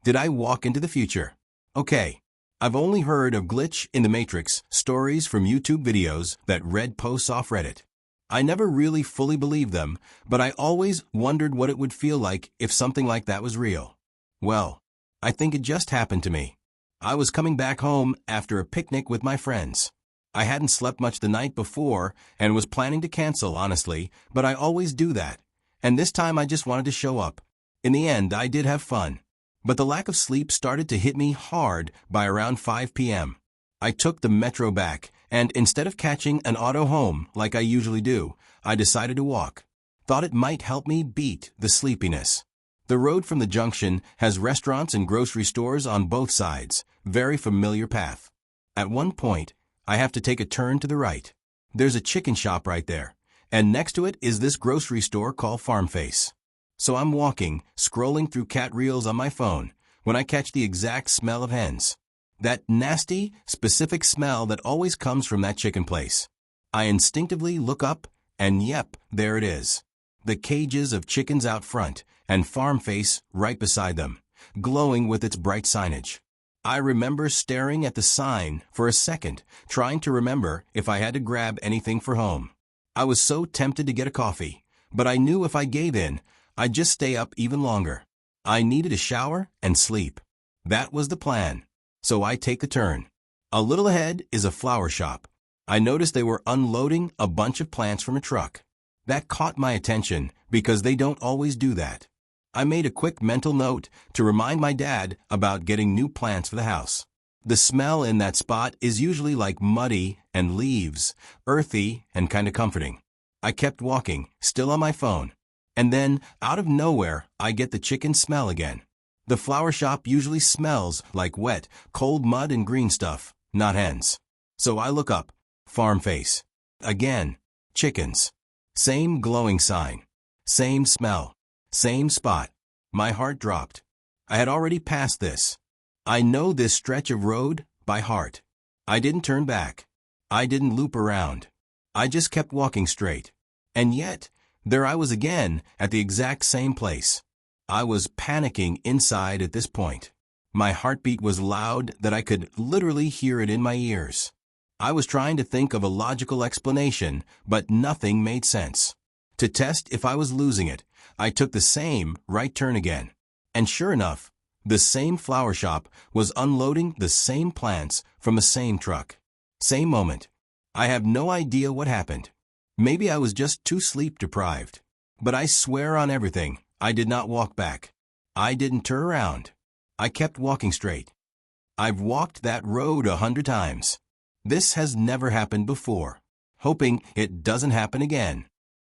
Did I walk into the future? Okay. I've only heard of glitch in the matrix stories from YouTube videos that read posts off Reddit. I never really fully believed them, but I always wondered what it would feel like if something like that was real. Well, I think it just happened to me. I was coming back home after a picnic with my friends. I hadn't slept much the night before and was planning to cancel, honestly, but I always do that. And this time I just wanted to show up. In the end, I did have fun. But the lack of sleep started to hit me hard by around 5 p.m. I took the metro back, and instead of catching an auto home like I usually do, I decided to walk. Thought it might help me beat the sleepiness. The road from the junction has restaurants and grocery stores on both sides, very familiar path. At one point, I have to take a turn to the right. There's a chicken shop right there, and next to it is this grocery store called Farm Face. So I'm walking, scrolling through cat reels on my phone, when I catch the exact smell of hens. That nasty, specific smell that always comes from that chicken place. I instinctively look up, and yep, there it is. The cages of chickens out front, and Farm Face right beside them, glowing with its bright signage. I remember staring at the sign for a second, trying to remember if I had to grab anything for home. I was so tempted to get a coffee, but I knew if I gave in, I'd just stay up even longer. I needed a shower and sleep. That was the plan. So I take the turn. A little ahead is a flower shop. I noticed they were unloading a bunch of plants from a truck. That caught my attention because they don't always do that. I made a quick mental note to remind my dad about getting new plants for the house. The smell in that spot is usually like muddy and leaves, earthy and kind of comforting. I kept walking, still on my phone. And then, out of nowhere, I get the chicken smell again. The flower shop usually smells like wet, cold mud and green stuff, not hens. So I look up. Farm Face. Again. Chickens. Same glowing sign. Same smell. Same spot. My heart dropped. I had already passed this. I know this stretch of road by heart. I didn't turn back. I didn't loop around. I just kept walking straight. And yet, there I was again at the exact same place. I was panicking inside at this point. My heartbeat was loud that I could literally hear it in my ears. I was trying to think of a logical explanation, but nothing made sense. To test if I was losing it, I took the same right turn again. And sure enough, the same flower shop was unloading the same plants from the same truck. Same moment. I have no idea what happened. Maybe I was just too sleep-deprived. But I swear on everything, I did not walk back. I didn't turn around. I kept walking straight. I've walked that road 100 times. This has never happened before. Hoping it doesn't happen again.